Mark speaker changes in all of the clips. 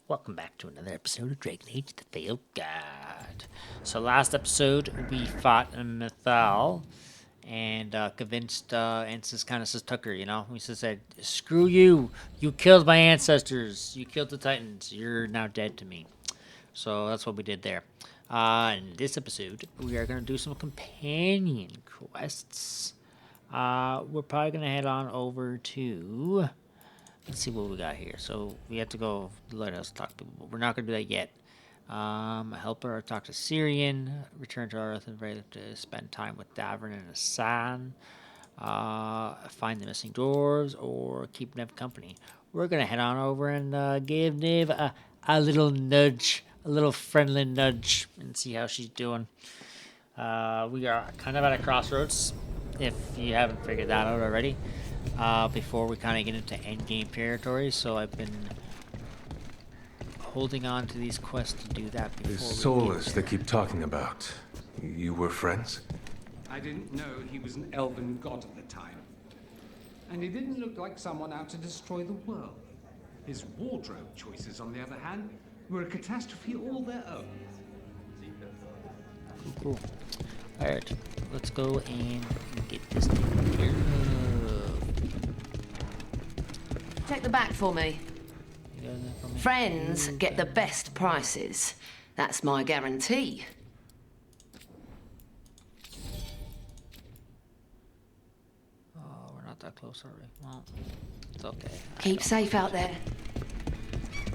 Speaker 1: Welcome back to another episode of Dragon Age The Veilguard. So last episode we fought Mythal and convinced Ansys kind of just took her, you know? He just said, screw you, you killed my ancestors, you killed the Titans, you're now dead to me. So that's what we did there. In this episode, we are going to do some companion quests. We're probably going to head on over to... Let's see what we got here. So we have to go let us talk to people. We're not going to do that yet. Help her talk to Syrian. Return to Earth and ready to spend time with Davrin and Assan. Find the missing dwarves or keep Neve company. We're going to head on over and give Neve a little nudge. A little friendly nudge. And see how she's doing. We are kind of at a crossroads. If you haven't figured that out already. Before we kind of get into endgame territory, so I've been holding on to these quests to do that before.
Speaker 2: This Solus they keep talking about. You were friends?
Speaker 3: I didn't know he was an elven god at the time. And he didn't look like someone out to destroy the world. His wardrobe choices, on the other hand, were a catastrophe all their own.
Speaker 1: Cool. Alright, let's go and get this thing here.
Speaker 4: Check the back for me. Friends get the best prices. That's my guarantee.
Speaker 1: Oh, we're not that close, are we? Well, it's okay.
Speaker 4: Keep safe out there.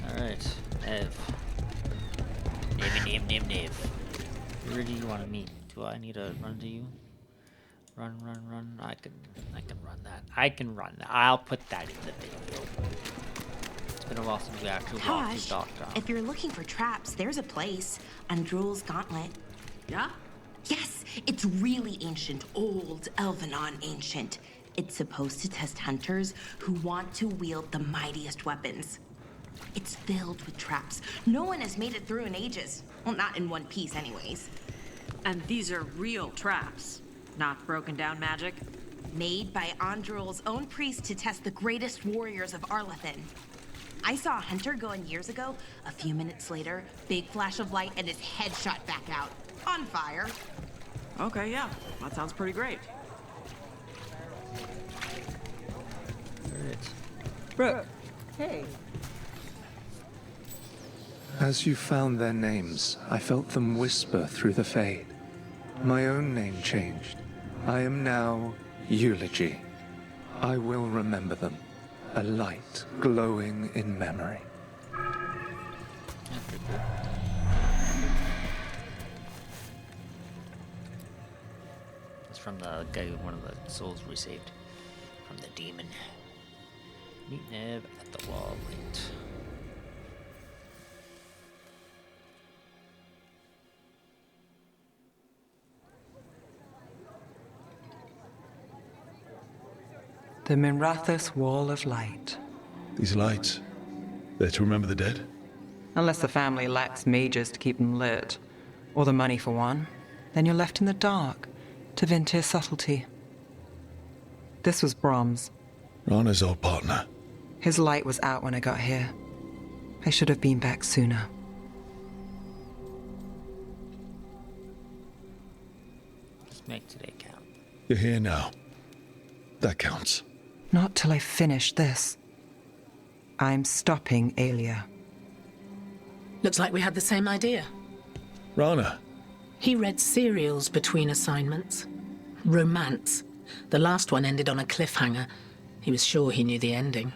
Speaker 1: Alright, Neve. Neve. Where do you want to meet? Do I need to run to you? Run. I can run that. I'll put that in the video. It's been a while since we actually walked through Doctor.
Speaker 5: If you're looking for traps, there's a place. Andrul's Gauntlet.
Speaker 4: Yeah?
Speaker 5: Yes, it's really ancient, old Elvenon ancient. It's supposed to test hunters who want to wield the mightiest weapons. It's filled with traps. No one has made it through in ages. Well, not in one piece anyways.
Speaker 6: And these are real traps, not broken down magic?
Speaker 5: Made by Andrul's own priest to test the greatest warriors of Arlethan. I saw a hunter go in years ago. A few minutes later, big flash of light and his head shot back out. On fire.
Speaker 6: Okay, yeah. That sounds pretty great.
Speaker 1: Alright.
Speaker 7: Brooke. Hey.
Speaker 8: As you found their names, I felt them whisper through the fade. My own name changed. I am now Eulogy. I will remember them. A light glowing in memory.
Speaker 1: It's from the guy, one of the souls we saved from the demon. Meet Neve at the wall light.
Speaker 7: The Minrathous Wall of Light.
Speaker 9: These lights, they're to remember the dead?
Speaker 7: Unless the family lacks mages to keep them lit, or the money for one, then you're left in the dark to vent his subtlety. This was Brahms.
Speaker 9: Rana's old partner.
Speaker 7: His light was out when I got here. I should have been back sooner.
Speaker 1: Let's make today count.
Speaker 9: You're here now. That counts.
Speaker 7: Not till I finish this. I'm stopping Aelia.
Speaker 10: Looks like we had the same idea.
Speaker 9: Rana.
Speaker 10: He read serials between assignments. Romance. The last one ended on a cliffhanger. He was sure he knew the ending.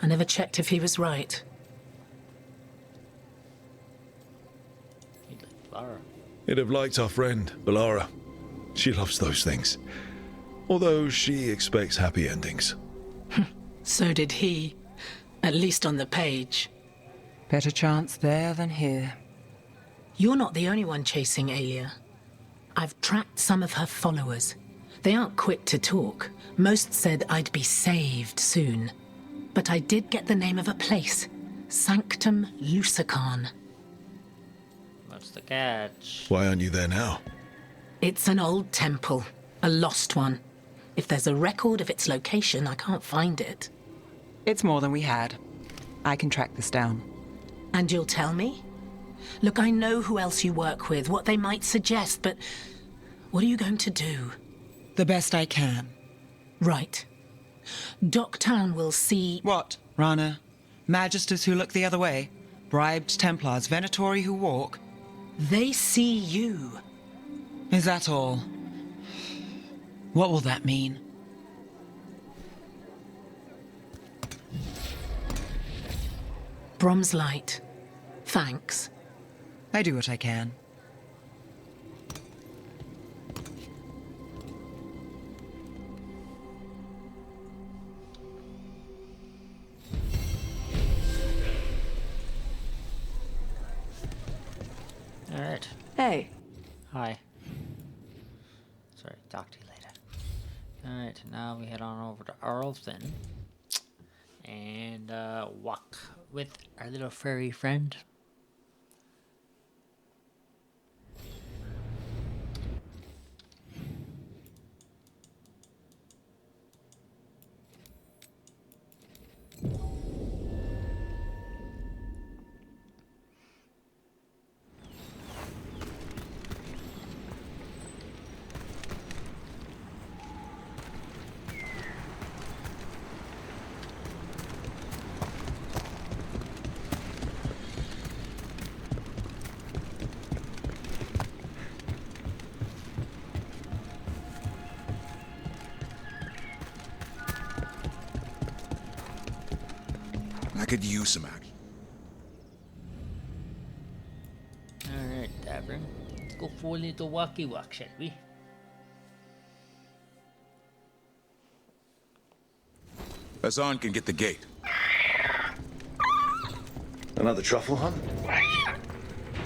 Speaker 10: I never checked if he was right.
Speaker 1: He'd like Lara.
Speaker 9: He'd have liked our friend, Balara. She loves those things. Although she expects happy endings.
Speaker 10: So did he. At least on the page.
Speaker 7: Better chance there than here.
Speaker 10: You're not the only one chasing Aelia. I've tracked some of her followers. They aren't quick to talk. Most said I'd be saved soon. But I did get the name of a place. Sanctum Lucican.
Speaker 1: What's the catch?
Speaker 9: Why aren't you there now?
Speaker 10: It's an old temple. A lost one. If there's a record of its location, I can't find it.
Speaker 7: It's more than we had. I can track this down.
Speaker 10: And you'll tell me? Look, I know who else you work with, what they might suggest, but what are you going to do?
Speaker 7: The best I can.
Speaker 10: Right. Docktown will see...
Speaker 7: What, Rana? Magisters who look the other way? Bribed Templars, Venatori who walk?
Speaker 10: They see you.
Speaker 7: Is that all? What will that mean?
Speaker 10: Brom's light. Thanks.
Speaker 7: I do what I can.
Speaker 1: All right.
Speaker 4: Hey.
Speaker 1: Hi. Sorry, talk to you later. Alright, now we head on over to Arlton and walk with our little furry friend.
Speaker 11: I could use some action.
Speaker 1: Alright, Davrin. Let's go for a little walkie walk, shall we?
Speaker 11: Assan can get the gate.
Speaker 2: Another truffle hunt?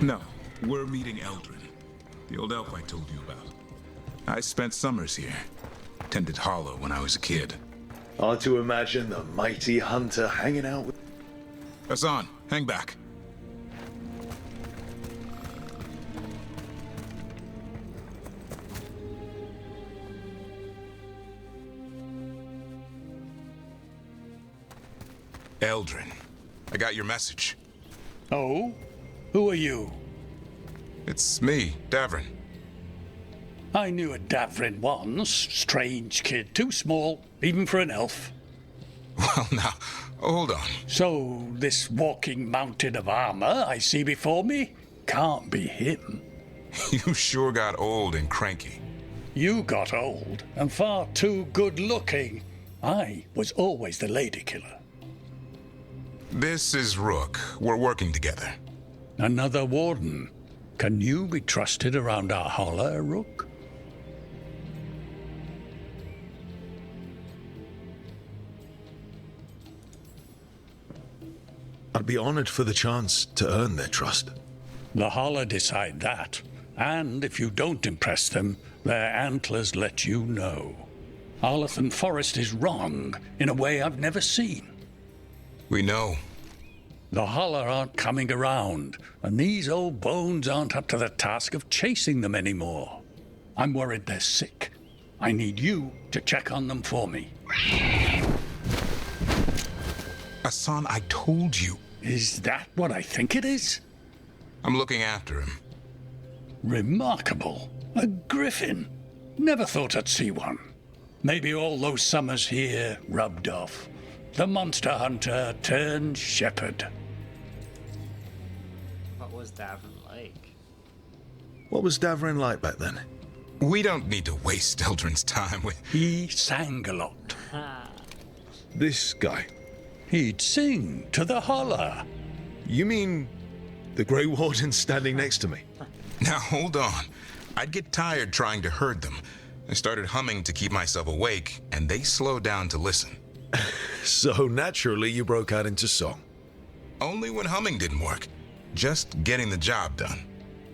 Speaker 11: No, we're meeting Eldrin, the old elf I told you about. I spent summers here. Tended Hollow when I was a kid.
Speaker 2: Hard to imagine the mighty hunter hanging out with...
Speaker 11: Assan, hang back. Eldrin, I got your message.
Speaker 12: Oh? Who are you?
Speaker 11: It's me, Davrin.
Speaker 12: I knew a Davrin once. Strange kid, too small, even for an elf.
Speaker 11: Well, now, hold on.
Speaker 12: So, this walking mountain of armor I see before me can't be him.
Speaker 11: You sure got old and cranky.
Speaker 12: You got old and far too good looking. I was always the lady killer.
Speaker 11: This is Rook. We're working together.
Speaker 12: Another warden. Can you be trusted around our holler, Rook?
Speaker 9: I'd be honored for the chance to earn their trust.
Speaker 12: The holler decide that. And if you don't impress them, their antlers let you know. Arlathan Forest is wrong in a way I've never seen.
Speaker 11: We know.
Speaker 12: The holler aren't coming around, and these old bones aren't up to the task of chasing them anymore. I'm worried they're sick. I need you to check on them for me.
Speaker 11: Assan, I told you.
Speaker 12: Is that what I think it is?
Speaker 11: I'm looking after him.
Speaker 12: Remarkable. A griffin. Never thought I'd see one. Maybe all those summers here rubbed off. The monster hunter turned shepherd.
Speaker 1: What was Davrin like?
Speaker 9: What was Davrin like back then?
Speaker 11: We don't need to waste Eldrin's time with...
Speaker 12: He sang a lot.
Speaker 9: This guy.
Speaker 12: He'd sing to the holler.
Speaker 9: You mean the Grey Warden standing next to me?
Speaker 11: Now, hold on. I'd get tired trying to herd them. I started humming to keep myself awake, and they slowed down to listen.
Speaker 9: So naturally you broke out into song.
Speaker 11: Only when humming didn't work. Just getting the job done.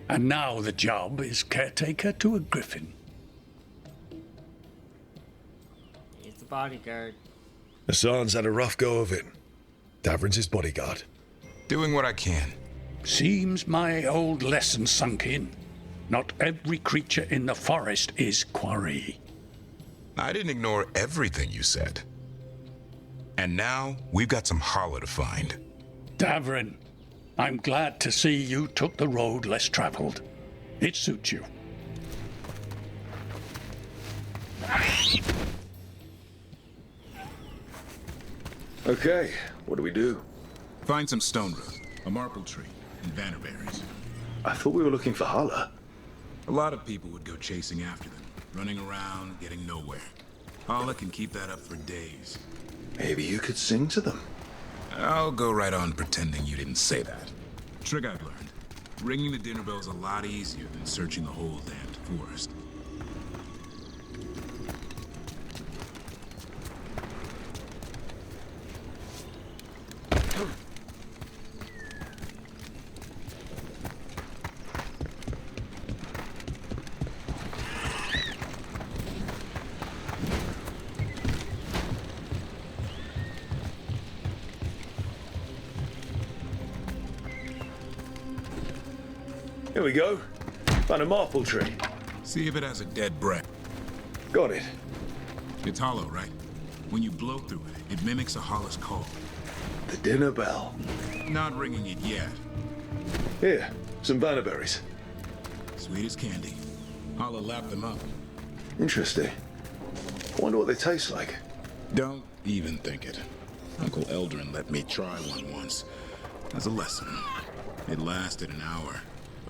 Speaker 12: And now the job is caretaker to a griffin.
Speaker 1: He's the bodyguard.
Speaker 9: Assan's had a rough go of it. Davrin's his bodyguard.
Speaker 11: Doing what I can.
Speaker 12: Seems my old lesson sunk in. Not every creature in the forest is quarry.
Speaker 11: I didn't ignore everything you said. And now, we've got some holler to find.
Speaker 12: Davrin, I'm glad to see you took the road less traveled. It suits you.
Speaker 2: Okay, what do we do?
Speaker 11: Find some stone root, a marple tree, and vannerberries.
Speaker 2: I thought we were looking for Hala.
Speaker 11: A lot of people would go chasing after them, running around, getting nowhere. Hala can keep that up for days.
Speaker 2: Maybe you could sing to them.
Speaker 11: I'll go right on pretending you didn't say that. Trick I've learned. Ringing the dinner bell's a lot easier than searching the whole damned forest.
Speaker 2: Here we go. Found a marple tree.
Speaker 11: See if it has a dead breath.
Speaker 2: Got it.
Speaker 11: It's hollow, right? When you blow through it, it mimics a Hala's call.
Speaker 2: The dinner bell.
Speaker 11: Not ringing it yet.
Speaker 2: Here, some vannerberries.
Speaker 11: Sweet as candy. Hala lapped them up.
Speaker 2: Interesting. I wonder what they taste like.
Speaker 11: Don't even think it. Uncle Eldrin let me try one once. As a lesson. It lasted an hour.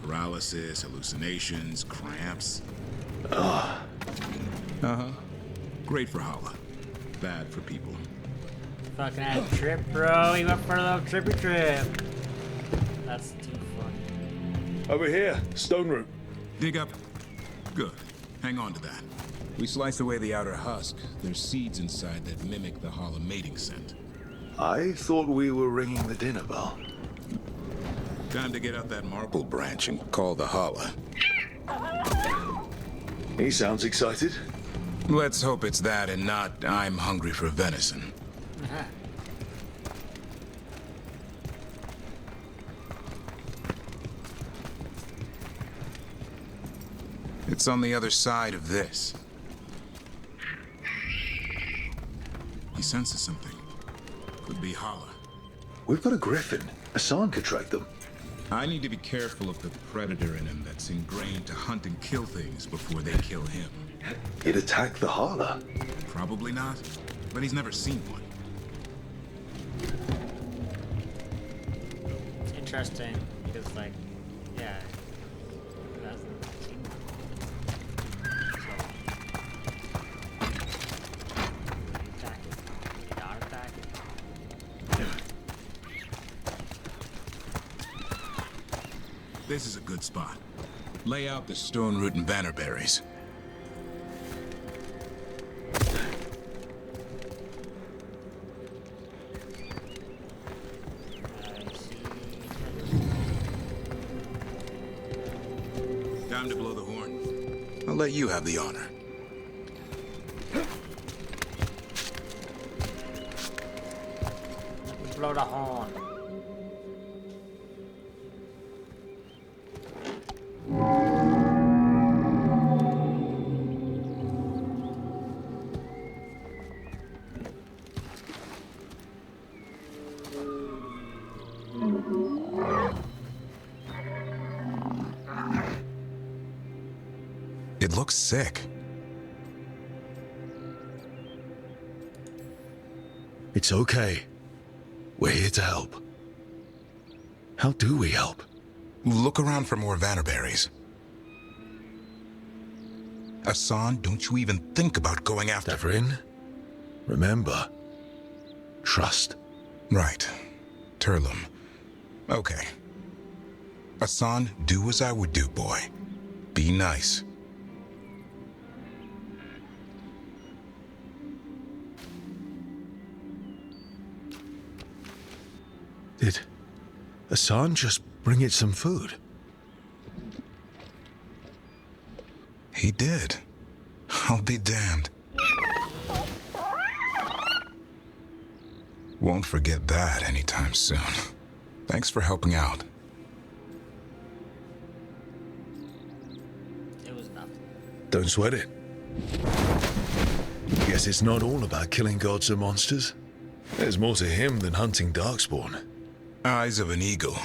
Speaker 11: Paralysis, hallucinations, cramps.
Speaker 2: Ah.
Speaker 11: Uh-huh. Great for Hala. Bad for people.
Speaker 1: Fucking had a trip, bro. He went for a little trippy trip. That's too funny.
Speaker 2: Over here, stone root.
Speaker 11: Dig up. Good. Hang on to that. We slice away the outer husk. There's seeds inside that mimic the Hala mating scent.
Speaker 2: I thought we were ringing the dinner bell.
Speaker 11: Time to get out that marble branch and call the Hala.
Speaker 2: He sounds excited.
Speaker 11: Let's hope it's that and not I'm hungry for venison. It's on the other side of this. He senses something. Could be Hala.
Speaker 2: We've got a griffin. Assan could track them.
Speaker 11: I need to be careful of the predator in him that's ingrained to hunt and kill things before they kill him.
Speaker 2: He'd attack the Hala.
Speaker 11: Probably not, but he's never seen one.
Speaker 1: It's interesting because, like, yeah. He hasn't seen one. So, he attack it. He not attack it.
Speaker 11: This is a good spot. Lay out the stone root and vannerberries. Time to blow the horn. I'll let you have the honor.
Speaker 1: Blow the horn.
Speaker 11: It looks sick.
Speaker 2: It's okay. We're here to help. How do we help?
Speaker 11: Look around for more vannerberries. Assan, don't you even think about going after...
Speaker 2: Davrin, remember, trust.
Speaker 11: Right. Turlum. Okay. Assan, do as I would do, boy. Be nice.
Speaker 2: Did Assan just bring it some food?
Speaker 11: He did. I'll be damned. Won't forget that anytime soon. Thanks for helping out.
Speaker 1: It was nothing.
Speaker 2: Don't sweat it. Guess it's not all about killing gods or monsters. There's more to him than hunting darkspawn.
Speaker 11: Eyes of an eagle.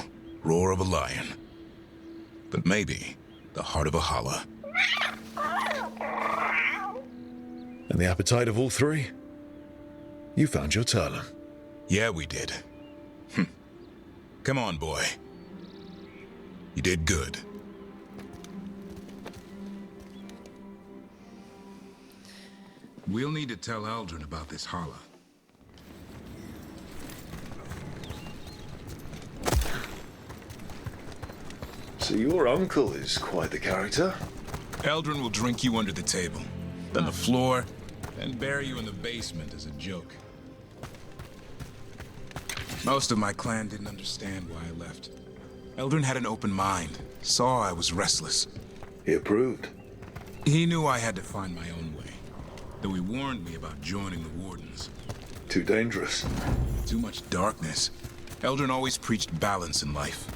Speaker 11: roar of a lion. But maybe the heart of a holler.
Speaker 9: And the appetite of all three? You found your Talon.
Speaker 11: Yeah, we did. Come on, boy. You did good. We'll need to tell Eldrin about this holler.
Speaker 2: So your uncle is quite the character.
Speaker 11: Eldrin will drink you under the table, then the floor, then bury you in the basement as a joke. Most of my clan didn't understand why I left. Eldrin had an open mind, saw I was restless.
Speaker 2: He approved.
Speaker 11: He knew I had to find my own way, though he warned me about joining the Wardens.
Speaker 2: Too dangerous.
Speaker 11: Too much darkness. Eldrin always preached balance in life.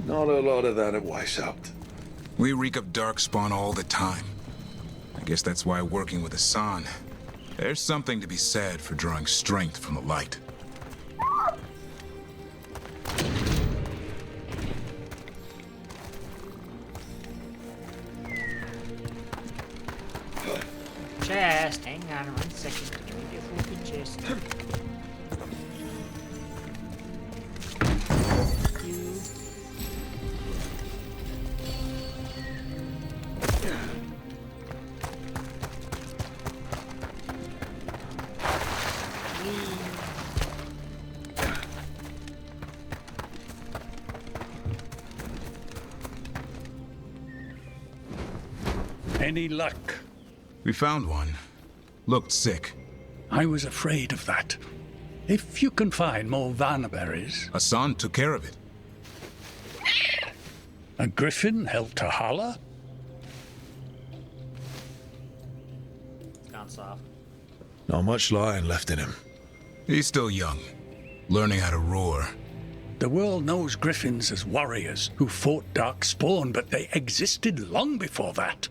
Speaker 2: Not a lot of that at Weishaupt.
Speaker 11: We reek of darkspawn all the time. I guess that's why working with Assan, there's something to be said for drawing strength from the light.
Speaker 1: Chest, hang on 1 second. Give me the fucking chest.
Speaker 12: Any luck?
Speaker 11: We found one. Looked sick.
Speaker 12: I was afraid of that. If you can find more Vanaberries...
Speaker 11: Assan took care of it.
Speaker 12: A griffin helped to holler?
Speaker 1: Gone soft.
Speaker 9: Not much lion left in him.
Speaker 11: He's still young, learning how to roar.
Speaker 12: The world knows griffins as warriors who fought Darkspawn, but they existed long before that.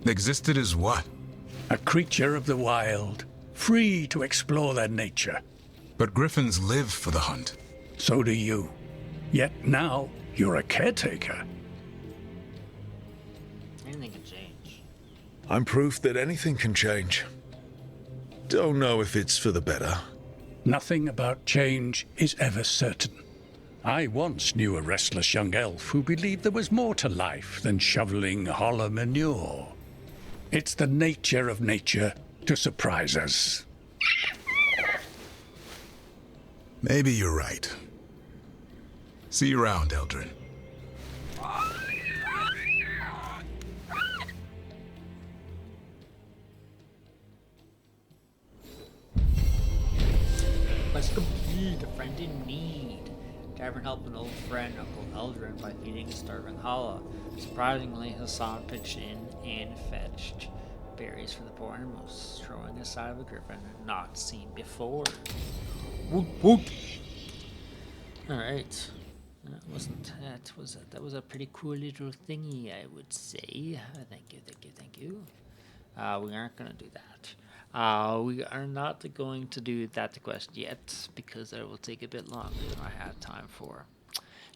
Speaker 11: Existed as what?
Speaker 12: A creature of the wild, free to explore their nature.
Speaker 11: But griffins live for the hunt.
Speaker 12: So do you. Yet now, you're a caretaker.
Speaker 1: Anything can change.
Speaker 9: I'm proof that anything can change. Don't know if it's for the better.
Speaker 12: Nothing about change is ever certain. I once knew a restless young elf who believed there was more to life than shoveling holler manure. It's the nature of nature to surprise us.
Speaker 11: Maybe you're right. See you around, Eldrin.
Speaker 1: Quest complete. A friend in need. Davrin helped an old friend, Uncle Eldrin, by feeding a starving holla. Surprisingly, Hassan pitched in and fetched berries for the poor animals, throwing aside of a griffin not seen before. Woot woot. All right, that was a pretty cool little thingy, I would say. Thank you. We aren't gonna do that. We are not going to do that quest yet because it will take a bit longer than I have time for.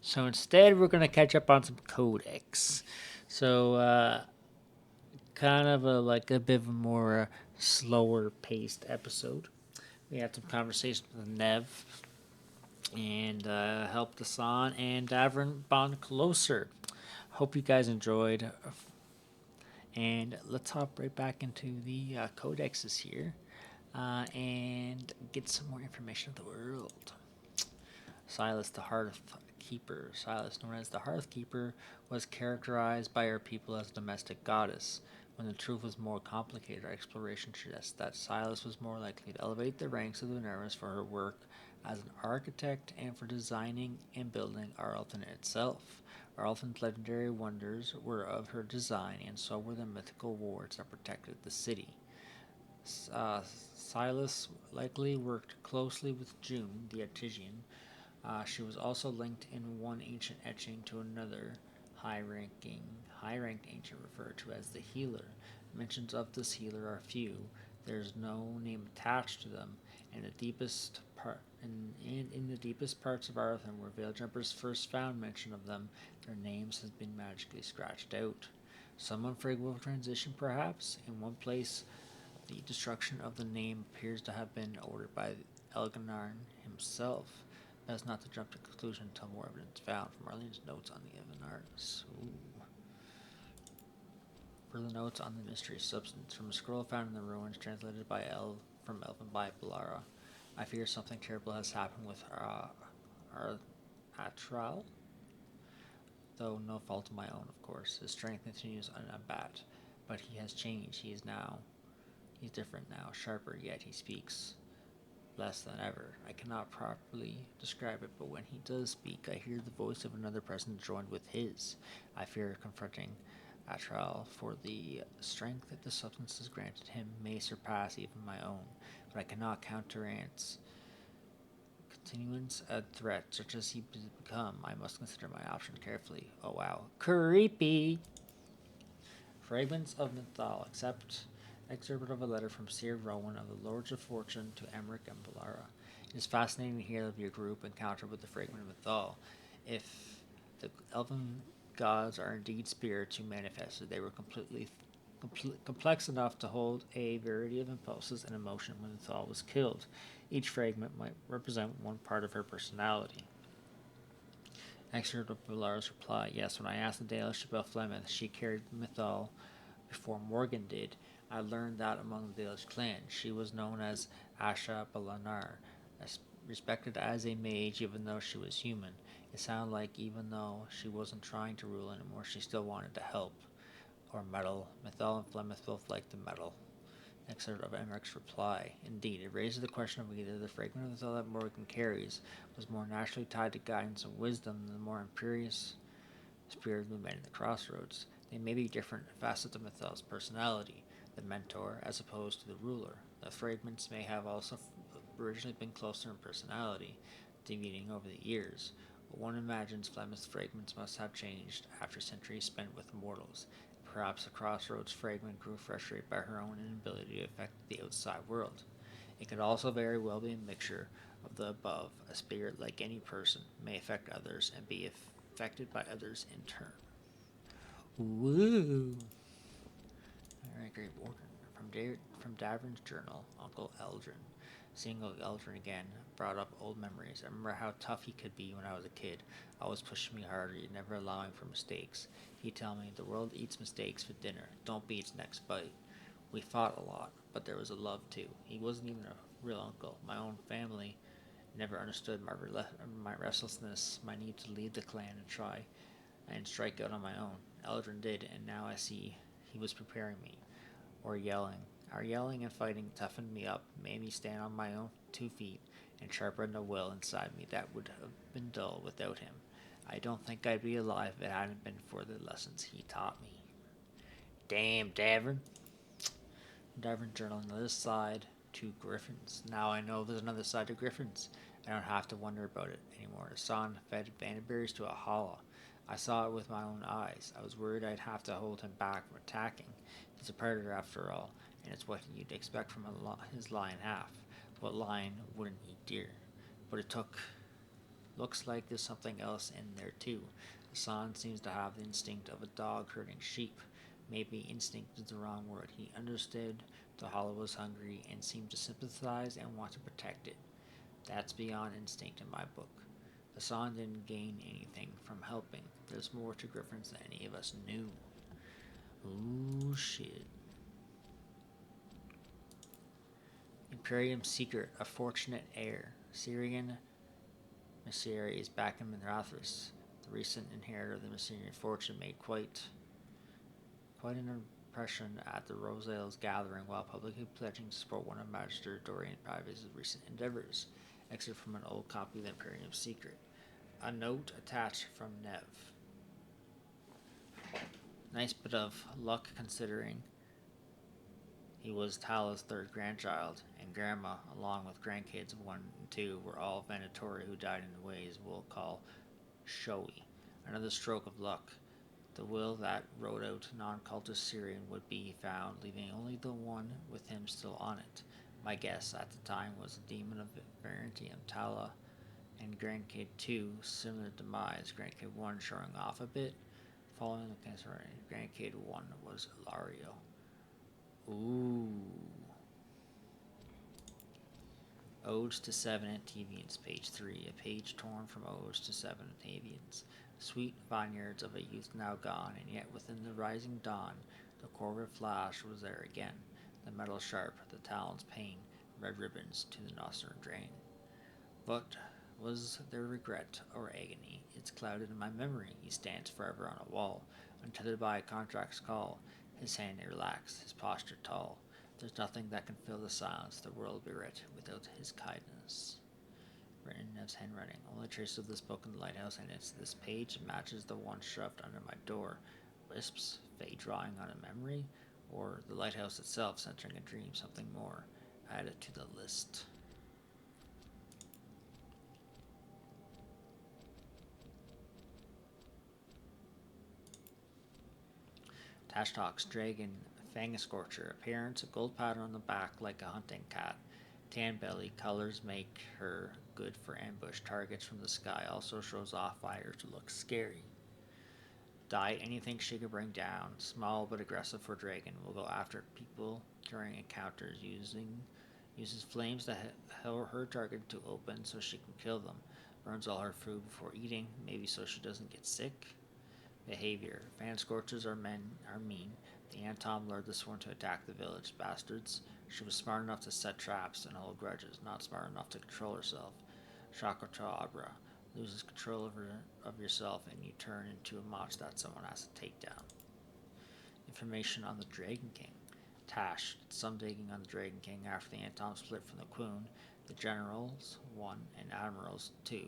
Speaker 1: So instead, we're going to catch up on some codex. So, kind of a bit of a more slower paced episode. We had some conversation with Neve and helped Assan and Davrin bond closer. Hope you guys enjoyed. And let's hop right back into the codexes here and get some more information of the world. Silas the Hearthkeeper. Silas, known as the Hearthkeeper, was characterized by our people as a domestic goddess. When the truth was more complicated, our exploration suggests that Silas was more likely to elevate the ranks of the Minervas for her work as an architect and for designing and building Arlton itself. Arlton's legendary wonders were of her design, and so were the mythical wards that protected the city. Silas likely worked closely with June, the Artesian. She was also linked in one ancient etching to another high-ranked ancient referred to as the Healer. Mentions of this healer are few. There is no name attached to them, and the deepest And in the deepest parts of Artham, where veil jumpers first found mention of them, their names has been magically scratched out. Some unfragable transition, perhaps. In one place, the destruction of the name appears to have been ordered by Elginarn himself. Best not to jump to conclusion until more evidence found from Arlene's notes on the Elginarns. Further notes on the mysterious substance from a scroll found in the ruins, translated by from Elven by Balara. I fear something terrible has happened with our Atral, though no fault of my own, of course. His strength continues unabated, but he has changed. He's different now, sharper, yet he speaks less than ever. I cannot properly describe it, but when he does speak, I hear the voice of another person joined with his. I fear confronting Atral, for the strength that the substance has granted him may surpass even my own, but I cannot counterance continuance a threat such as he has become. I must consider my options carefully. Oh wow. Creepy! Fragments of Mythal, excerpt of a letter from Sir Rowan of the Lords of Fortune to Emmerich and Balara. It is fascinating to hear of your group encounter with the fragment of Mythal. If the elven gods are indeed spirits who manifested, they were complex enough to hold a variety of impulses and emotion when Mythal was killed. Each fragment might represent one part of her personality. Excerpt of Balara's reply. Yes, when I asked the Dalish about Flemeth, she carried Mythal before Morgan did. I learned that among the Dalish clan. She was known as Asha Balanar, respected as a mage even though she was human. It sounded like even though she wasn't trying to rule anymore, she still wanted to help. Or metal. Mythal and Flemeth both liked the metal. Excerpt of Emmerich reply. Indeed, it raises the question of whether the fragment of Mythal that Morgan carries was more naturally tied to guidance and wisdom than the more imperious spirit we met in the crossroads. They may be different facets of Mythal's personality, the mentor as opposed to the ruler. The fragments may have also originally been closer in personality, deviating over the years, but one imagines Flemeth's fragments must have changed after centuries spent with mortals. Perhaps the crossroads fragment grew frustrated by her own inability to affect the outside world. It could also very well be a mixture of the above. A spirit, like any person, may affect others and be affected by others in turn. Woo! Alright, great order. From Davrin's journal, Uncle Eldrin. Seeing Uncle Eldrin again brought up old memories. I remember how tough he could be when I was a kid, always pushing me harder, never allowing for mistakes. He'd tell me, the world eats mistakes for dinner. Don't be its next bite. We fought a lot, but there was a love too. He wasn't even a real uncle. My own family never understood my restlessness, my need to lead the clan and try and strike out on my own. Eldrin did, and now I see he was preparing me. Or yelling. Our yelling and fighting toughened me up, made me stand on my own 2 feet, and sharpened a will inside me that would have been dull without him. I don't think I'd be alive if it hadn't been for the lessons he taught me. Damn, Davrin. Davrin journal on the other side to Griffins. Now I know there's another side to Griffins. I don't have to wonder about it anymore. Assan fed bannerberries to a hollow. I saw it with my own eyes. I was worried I'd have to hold him back from attacking. He's a predator after all, and it's what you'd expect from his lion half. What lion wouldn't eat deer? But looks like there's something else in there too. Assan seems to have the instinct of a dog herding sheep. Maybe instinct is the wrong word. He understood the hollow was hungry and seemed to sympathize and want to protect it. That's beyond instinct in my book. Assan didn't gain anything from helping. There's more to Griffins than any of us knew. Ooh, shit. Imperium Secret, a fortunate heir. Syrian Messeri is back in Mithrathris. The recent inheritor of the Messerian fortune made quite an impression at the Rosales gathering while publicly pledging to support one of Magister Dorian Private's recent endeavors. Excerpt from an old copy of the Imperium Secret. A note attached from Neve. Nice bit of luck considering he was Tala's third grandchild, and Grandma, along with grandkids 1 and 2, were all Venatori who died in ways we'll call showy. Another stroke of luck. The will that wrote out non-cultist Syrian would be found, leaving only the one with him still on it. My guess at the time was the demon of Verentium Tala and Grandkid 2, similar demise, Grandkid 1 showing off a bit. Following the cancer, Grandkid 1 was Ilario. Ooh. Odes to Seven Antavians, page 3. A page torn from Odes to Seven Antavians. Sweet vineyards of a youth now gone, and yet within the rising dawn, the corvid flash was there again. The metal sharp, the talons pain, red ribbons to the nostril drain. But was there regret or agony? It's clouded in my memory. He stands forever on a wall, untethered by a contract's call. His hand relaxed, his posture tall. There's nothing that can fill the silence, the world be writ, without his kindness. Written in Neve's handwriting. Only trace of this book in the lighthouse, and it's this page matches the one shoved under my door. Wisps, fate drawing on a memory, or the lighthouse itself centering a dream, something more. Add it to the list. Tashtock's dragon, Fangascorcher, appearance, a gold pattern on the back like a hunting cat. Tan belly, colors make her good for ambush targets from the sky, also shows off fire to look scary. Die anything she can bring down, small but aggressive for dragon, will go after people during encounters uses flames to her target to open so she can kill them. Burns all her food before eating, maybe so she doesn't get sick. Behavior. Fan scorchers are mean. The Antom lured this one to attack the village. Bastards. She was smart enough to set traps and hold grudges, not smart enough to control herself. Shakota Abra. Loses control of yourself and you turn into a motch that someone has to take down. Information on the Dragon King. Tash did some digging on the Dragon King after the Antom split from the Queen. The Generals, 1, and Admirals, 2,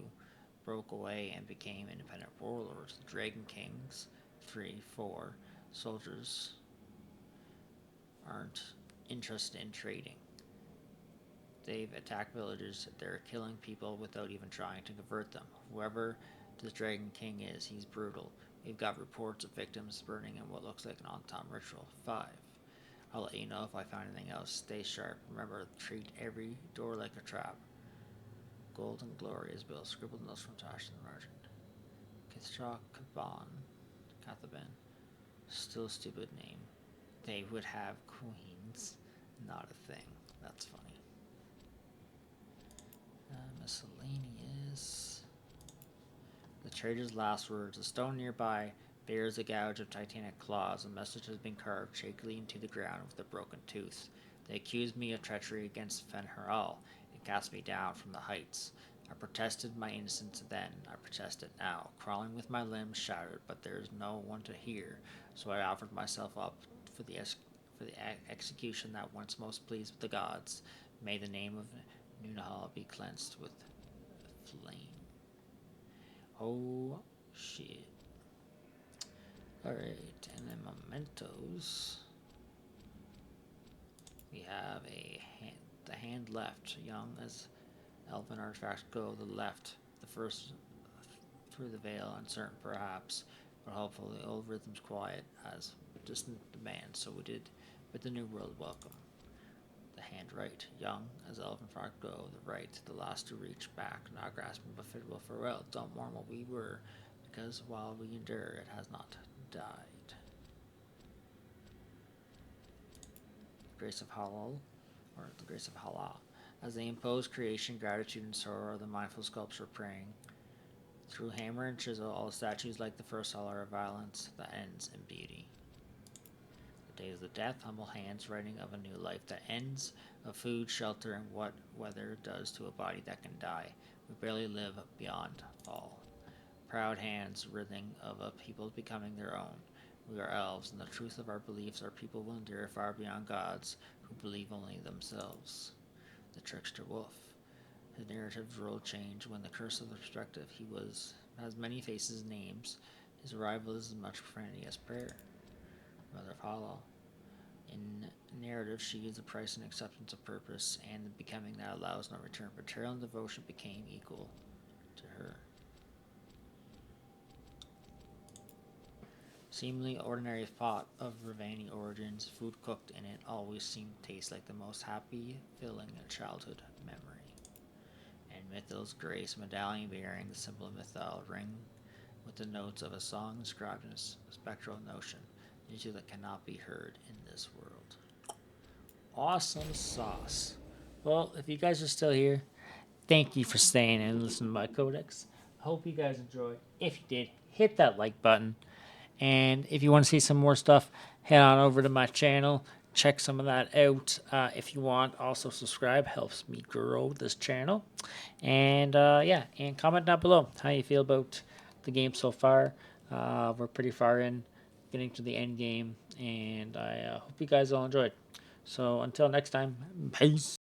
Speaker 1: broke away and became independent warlords. The Dragon Kings, 3, 4, soldiers aren't interested in trading. They've attacked villagers, they're killing people without even trying to convert them. Whoever the Dragon King is, he's brutal. We've got reports of victims burning in what looks like an on-time ritual. 5. I'll let you know if I find anything else. Stay sharp. Remember, treat every door like a trap. Golden Glory is built. Scribbled notes from Tash in the margin. Kithra Kaban. Kathaban. Still a stupid name. They would have queens. Not a thing. That's funny. Miscellaneous. The trader's last words. A stone nearby bears a gouge of titanic claws. A message has been carved shakily into the ground with a broken tooth. They accused me of treachery against Fenharal and cast me down from the heights. I protested my innocence then. I protest it now, crawling with my limbs shattered, but there is no one to hear, so I offered myself up for the execution that once most pleased with the gods. May the name of Nunahal be cleansed with flame. Oh, shit. Alright, and then mementos. We have the hand left, young as elven artifacts go, the left, the first through the veil, uncertain perhaps, but hopefully the old rhythm's quiet as distant demand, so we did bid the new world welcome. The hand right, young as elven artifacts go, the right, the last to reach back, not grasping but fitful farewell. Don't mourn what we were, because while we endure, it has not died. Grace of Halal, or the grace of Halal. As they impose creation, gratitude, and sorrow, the mindful sculpture praying. Through hammer and chisel, all statues like the first hour of violence that ends in beauty. The days of death, humble hands writing of a new life that ends, of food, shelter, and what weather does to a body that can die. We barely live beyond fall. Proud hands writhing of a people becoming their own. We are elves, and the truth of our beliefs our people will endure far beyond gods who believe only themselves. The trickster wolf. His narrative's role changed when the curse of the perspective has many faces and names. His arrival is as much profanity as prayer. Mother of Halal. In narrative, she is the price and acceptance of purpose, and the becoming that allows no return. Betrayal and devotion became equal to her. Seemingly ordinary pot of Ravani origins, food cooked in it always seemed to taste like the most happy, filling a childhood memory. And Mythil's grace medallion bearing the symbol of Mythal ring with the notes of a song inscribed in a spectral notion, music that cannot be heard in this world. Awesome sauce. Well, if you guys are still here, thank you for staying and listening to my codex. I hope you guys enjoyed. If you did, hit that like button. And if you want to see some more stuff, head on over to my channel. Check some of that out if you want. Also, subscribe. Helps me grow this channel. And, yeah, and comment down below how you feel about the game so far. We're pretty far in, getting to the end game. And I hope you guys all enjoyed. So, until next time, peace.